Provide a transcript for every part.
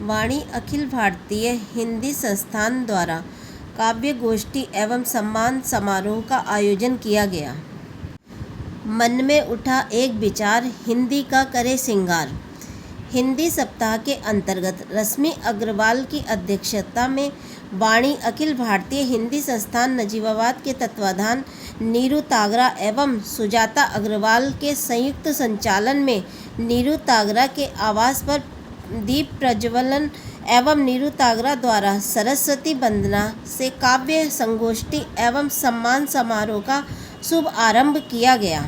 वाणी अखिल भारतीय हिंदी संस्थान द्वारा काव्य गोष्ठी एवं सम्मान समारोह का आयोजन किया गया। मन में उठा एक विचार, हिंदी का करे श्रृंगार। हिंदी सप्ताह के अंतर्गत रश्मि अग्रवाल की अध्यक्षता में वाणी अखिल भारतीय हिंदी संस्थान नजीबाबाद के तत्वाधान, नीरू तागरा एवं सुजाता अग्रवाल के संयुक्त संचालन में नीरू तागरा के आवास पर दीप प्रज्वलन एवं नीरू तागरा द्वारा सरस्वती वंदना से काव्य संगोष्ठी एवं सम्मान समारोह का शुभ आरंभ किया गया।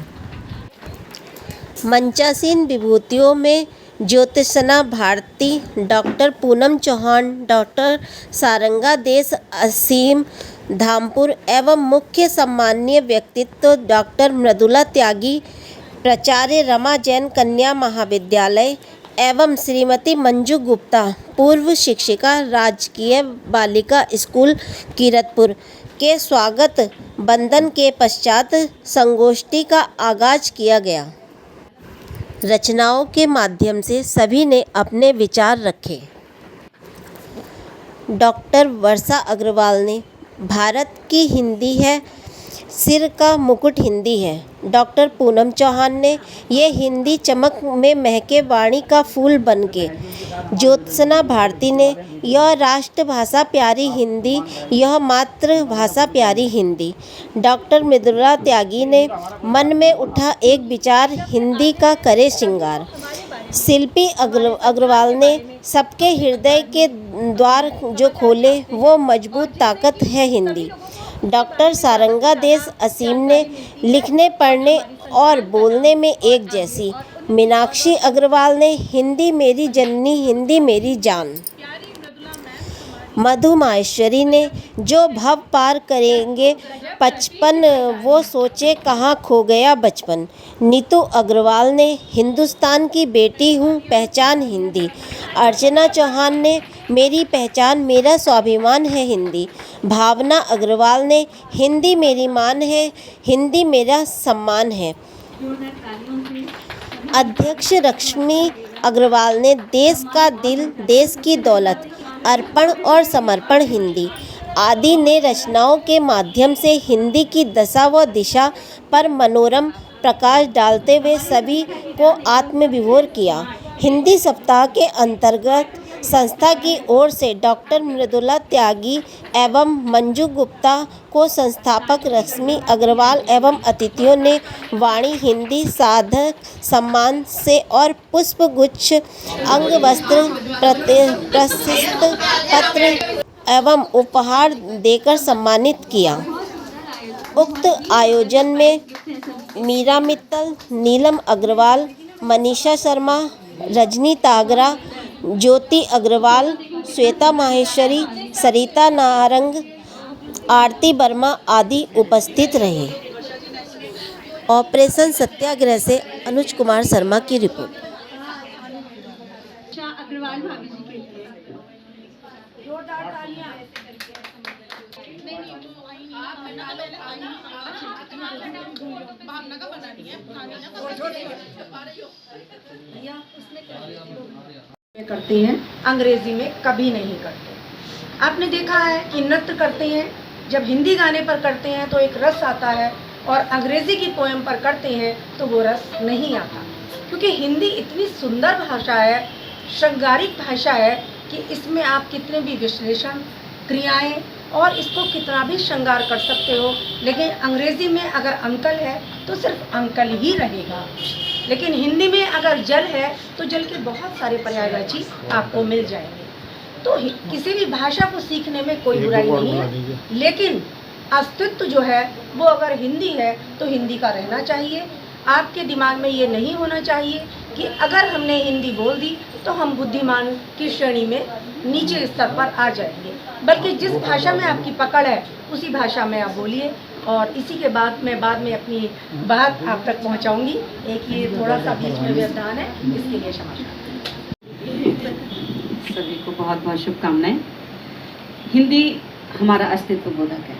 मंचासीन विभूतियों में ज्योत्सना भारती, डॉक्टर पूनम चौहान, डॉक्टर सारंगा देश असीम धामपुर एवं मुख्य सम्मानीय व्यक्तित्व डॉक्टर मृदुला त्यागी, प्राचार्य रमा जैन कन्या महाविद्यालय एवं श्रीमती मंजू गुप्ता, पूर्व शिक्षिका राजकीय बालिका स्कूल कीरतपुर के स्वागत बंदन के पश्चात संगोष्ठी का आगाज किया गया। रचनाओं के माध्यम से सभी ने अपने विचार रखे। डॉक्टर वर्षा अग्रवाल ने भारत की हिंदी है, सिर का मुकुट हिंदी है। डॉक्टर पूनम चौहान ने ये हिंदी चमक में महके वाणी का फूल बनके। ज्योत्सना भारती ने यह राष्ट्रभाषा प्यारी हिंदी, यह मातृभाषा प्यारी हिंदी। डॉक्टर मृदुला त्यागी ने मन में उठा एक विचार, हिंदी का करे श्रृंगार। शिल्पी अग्रवाल ने सबके हृदय के द्वार जो खोले, वो मजबूत ताकत है हिंदी। डॉक्टर सारंगा देश असीम ने लिखने, पढ़ने और बोलने में एक जैसी। मीनाक्षी अग्रवाल ने हिंदी मेरी जननी, हिंदी मेरी जान। मधु माहेश्वरी ने जो भव पार करेंगे 55, वो सोचे कहाँ खो गया बचपन। नीतू अग्रवाल ने हिंदुस्तान की बेटी हूँ, पहचान हिंदी। अर्चना चौहान ने मेरी पहचान, मेरा स्वाभिमान है हिंदी। भावना अग्रवाल ने हिंदी मेरी मान है, हिंदी मेरा सम्मान है। अध्यक्ष रश्मि अग्रवाल ने देश का दिल, देश की दौलत, अर्पण और समर्पण हिंदी। आदि ने रचनाओं के माध्यम से हिंदी की दशा व दिशा पर मनोरम प्रकाश डालते हुए सभी को आत्मविभोर किया। हिंदी सप्ताह के अंतर्गत संस्था की ओर से डॉक्टर मृदुला त्यागी एवं मंजू गुप्ता को संस्थापक रश्मि अग्रवाल एवं अतिथियों ने वाणी हिंदी साधक सम्मान से और पुष्प गुच्छ, अंगवस्त्र, प्रशस्ति पत्र एवं उपहार देकर सम्मानित किया। उक्त आयोजन में मीरा मित्तल, नीलम अग्रवाल, मनीषा शर्मा, रजनी तागरा, ज्योति अग्रवाल, श्वेता माहेश्वरी, सरिता नारंग, आरती वर्मा आदि उपस्थित रहे। ऑपरेशन सत्याग्रह से अनुज कुमार शर्मा की रिपोर्ट। अग्रवाल भाभी जी के लिए जोरदार तालियां। करते हैं, अंग्रेजी में कभी नहीं करते। आपने देखा है कि नृत्य करते हैं, जब हिंदी गाने पर करते हैं तो एक रस आता है और अंग्रेजी की पोएम पर करते हैं तो वो रस नहीं आता, क्योंकि हिंदी इतनी सुंदर भाषा है, श्रृंगारिक भाषा है कि इसमें आप कितने भी विश्लेषण, क्रियाएं और इसको कितना भी श्रृंगार कर सकते हो। लेकिन अंग्रेजी में अगर अंकल है तो सिर्फ अंकल ही रहेगा, लेकिन हिंदी में अगर जल है तो जल के बहुत सारे पर्यायवाची आपको मिल जाएंगे। तो किसी भी भाषा को सीखने में कोई बुराई नहीं है, लेकिन अस्तित्व जो है वो अगर हिंदी है तो हिंदी का रहना चाहिए। आपके दिमाग में ये नहीं होना चाहिए कि अगर हमने हिंदी बोल दी तो हम बुद्धिमान की श्रेणी में नीचे स्तर पर आ जाएंगे, बल्कि जिस भाषा में आपकी पकड़ है उसी भाषा में आप बोलिए। और इसी के बाद मैं बाद में अपनी बात आप तक पहुंचाऊंगी। एक ये थोड़ा सा बीच में व्यवधान है, इसके लिए क्षमा चाहती हूं। सभी को बहुत बहुत शुभकामनाएं। हिंदी हमारा अस्तित्व बोधक है,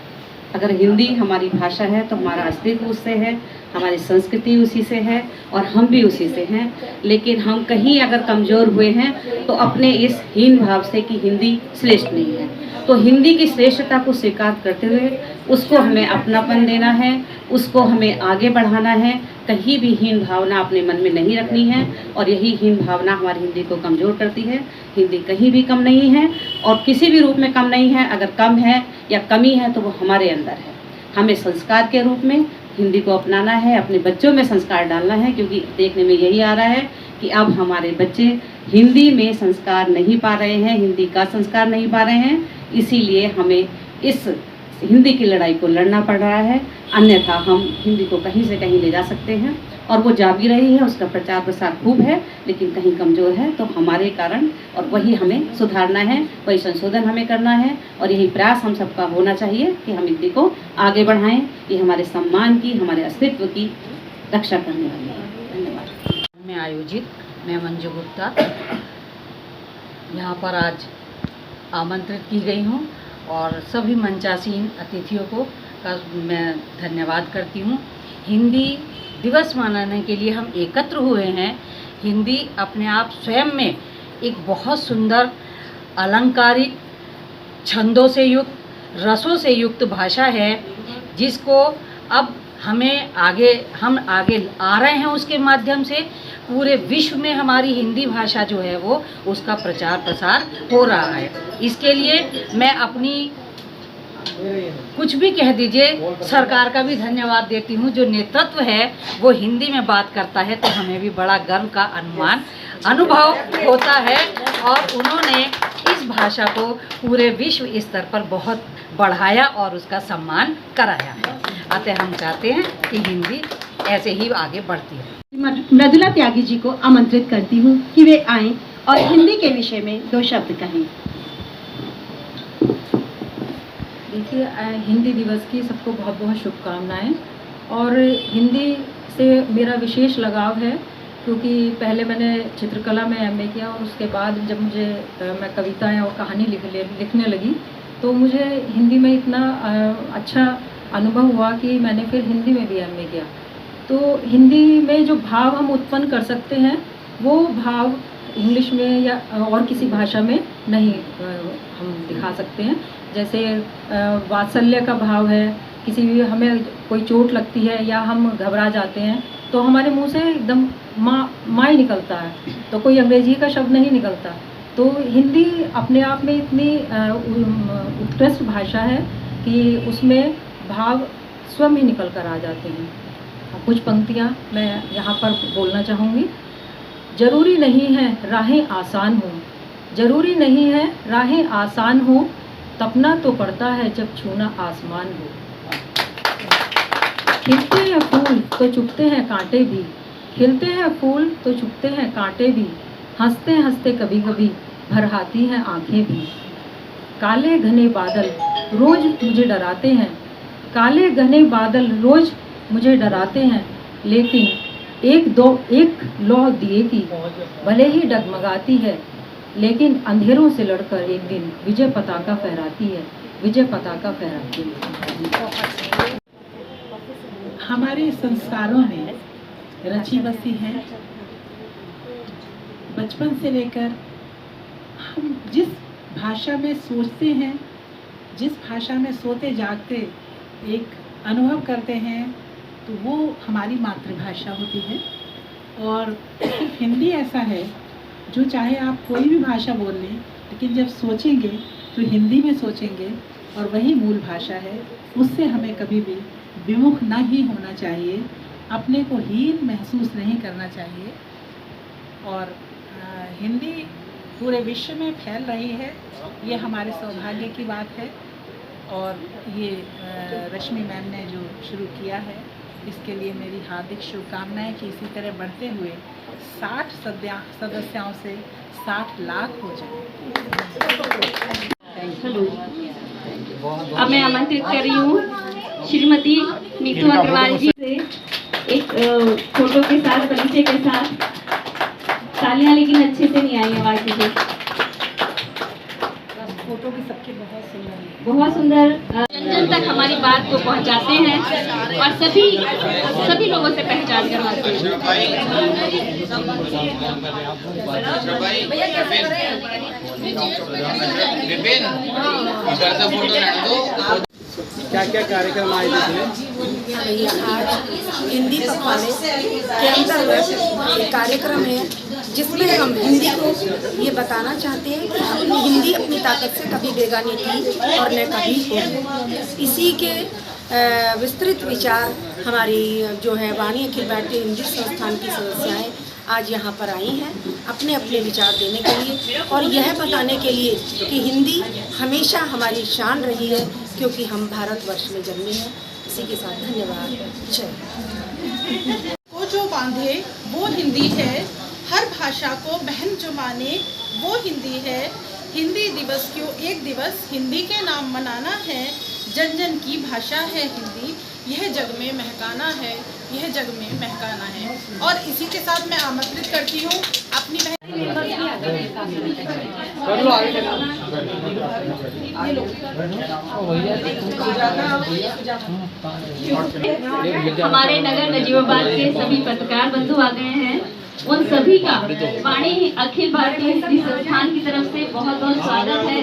अगर हिंदी हमारी भाषा है तो हमारा अस्तित्व उससे है, हमारी संस्कृति उसी से है और हम भी उसी से हैं। लेकिन हम कहीं अगर कमज़ोर हुए हैं तो अपने इस हीन भाव से कि हिंदी श्रेष्ठ नहीं है। तो हिंदी की श्रेष्ठता को स्वीकार करते हुए उसको हमें अपनापन देना है, उसको हमें आगे बढ़ाना है। कहीं भी हीन भावना अपने मन में नहीं रखनी है और यही हीन भावना हमारी हिंदी को कमज़ोर करती है। हिंदी कहीं भी कम नहीं है और किसी भी रूप में कम नहीं है। अगर कम है या कमी है तो वो हमारे अंदर है। हमें संस्कार के रूप में हिंदी को अपनाना है, अपने बच्चों में संस्कार डालना है, क्योंकि देखने में यही आ रहा है कि अब हमारे बच्चे हिंदी में संस्कार नहीं पा रहे हैं, हिंदी का संस्कार नहीं पा रहे हैं। इसीलिए हमें इस हिंदी की लड़ाई को लड़ना पड़ रहा है, अन्यथा हम हिंदी को कहीं से कहीं ले जा सकते हैं और वो जा भी रही है, उसका प्रचार प्रसार खूब है, लेकिन कहीं कमज़ोर है तो हमारे कारण, और वही हमें सुधारना है, वही संशोधन हमें करना है और यही प्रयास हम सबका होना चाहिए कि हम हिंदी को आगे बढ़ाएं। ये हमारे सम्मान की, हमारे अस्तित्व की रक्षा करने वाली है। धन्यवाद। में आयोजित मैं मंजू गुप्ता यहाँ पर आज आमंत्रित की गई हूँ और सभी मंचासीन अतिथियों को का मैं धन्यवाद करती हूँ। हिंदी दिवस मनाने के लिए हम एकत्र हुए हैं। हिंदी अपने आप स्वयं में एक बहुत सुंदर, अलंकारिक, छंदों से युक्त, रसों से युक्त भाषा है, जिसको अब हम आगे आ रहे हैं। उसके माध्यम से पूरे विश्व में हमारी हिंदी भाषा जो है वो उसका प्रचार प्रसार हो रहा है। इसके लिए मैं अपनी कुछ भी कह दीजिए सरकार का भी धन्यवाद देती हूँ। जो नेतृत्व है वो हिंदी में बात करता है तो हमें भी बड़ा गर्व का अनुभव होता है और उन्होंने इस भाषा को पूरे विश्व स्तर पर बहुत बढ़ाया और उसका सम्मान कराया है। अतः हम चाहते हैं कि हिंदी ऐसे ही आगे बढ़ती है। मृदुला त्यागी जी को आमंत्रित करती हूँ कि वे आएं और हिंदी के विषय में 2 शब्द कहें। देखिए, हिंदी दिवस की सबको बहुत बहुत शुभकामनाएं। और हिंदी से मेरा विशेष लगाव है क्योंकि पहले मैंने चित्रकला में एमए किया और उसके बाद जब मैं कविताएं और कहानी लिखने लगी तो मुझे हिंदी में इतना अच्छा अनुभव हुआ कि मैंने फिर हिंदी में भी एमए किया। तो हिंदी में जो भाव हम उत्पन्न कर सकते हैं वो भाव इंग्लिश में या और किसी भाषा में नहीं हम दिखा सकते हैं। जैसे वात्सल्य का भाव है, किसी भी हमें कोई चोट लगती है या हम घबरा जाते हैं तो हमारे मुंह से एकदम माँ ही निकलता है, तो कोई अंग्रेजी का शब्द नहीं निकलता। तो हिंदी अपने आप में इतनी उत्कृष्ट भाषा है कि उसमें भाव स्वयं ही निकल कर आ जाते हैं। कुछ पंक्तियाँ मैं यहाँ पर बोलना चाहूँगी। ज़रूरी नहीं है राहें आसान हो, ज़रूरी नहीं है राहें आसान हो, तपना तो पड़ता है जब छूना आसमान हो। खिलते हैं फूल तो चुभते हैं कांटे भी, खिलते हैं फूल तो चुभते हैं कांटे भी, हंसते हंसते कभी कभी भरहाती हैं आंखें भी। काले घने बादल रोज मुझे डराते हैं, काले घने बादल रोज मुझे डराते हैं, लेकिन एक लौ दिए की भले ही डगमगाती है, लेकिन अंधेरों से लड़कर एक दिन विजय पताका फहराती है, विजय पताका फहराती है। हमारे संस्कारों में रची बसी है। बचपन से लेकर हम जिस भाषा में सोचते हैं, जिस भाषा में सोते जागते एक अनुभव करते हैं, तो वो हमारी मातृभाषा होती है। और सिर्फ हिंदी ऐसा है जो चाहे आप कोई भी भाषा बोल लें, लेकिन जब सोचेंगे तो हिंदी में सोचेंगे और वही मूल भाषा है। उससे हमें कभी भी विमुख ना ही होना चाहिए, अपने को हीन महसूस नहीं करना चाहिए। और हिंदी पूरे विश्व में फैल रही है, ये हमारे सौभाग्य की बात है। और ये रश्मि मैम ने जो शुरू किया है, इसके लिए मेरी हार्दिक शुभकामनाएं कि इसी तरह बढ़ते हुए 60 सदस्यों से 60 लाख हो जाए। अब मैं आमंत्रित कर रही हूँ श्रीमती नीतू अग्रवाल जी से एक फोटो के साथ, परिचय के साथ। तालियां लेकिन अच्छे से नहीं आई, आवाज दीजिए। फोटो भी सबके बहुत सुंदर है। बहुत सुंदर जन जन तक हमारी बात को पहुंचाते हैं और सभी लोगों से पहचान करवाते हैं। क्या क्या कार्यक्रम आयोजित हुए? आज हिंदी पखवाड़े के अंतर्गत एक कार्यक्रम है जिसमें हम हिंदी को ये बताना चाहते हैं कि अपनी हिंदी अपनी ताकत से कभी बेगानी थी और न कभी हो। इसी के विस्तृत विचार हमारी जो है वाणी अखिल भारतीय हिंदी संस्थान की सदस्याएं आज यहाँ पर आई हैं अपने अपने विचार देने के लिए और यह बताने के लिए कि हिंदी हमेशा हमारी शान रही है क्योंकि हम भारतवर्ष में जन्मे हैं। इसी के साथ धन्यवाद। जय। को जो बांधे वो हिंदी है, हर भाषा को बहन जो माने वो हिंदी है। हिंदी दिवस क्यों एक दिवस हिंदी के नाम मनाना है। जन जन की भाषा है हिंदी, यह जग में महकाना है, यह जग में महकाना है। और इसी के साथ मैं आमंत्रित करती हूँ अपनी बहन। हमारे नगर नजीबाबाद के सभी पत्रकार बंधु आ गए हैं, उन सभी का वाणी अखिल भारतीय हिंदी संस्थान की तरफ से बहुत बहुत स्वागत है।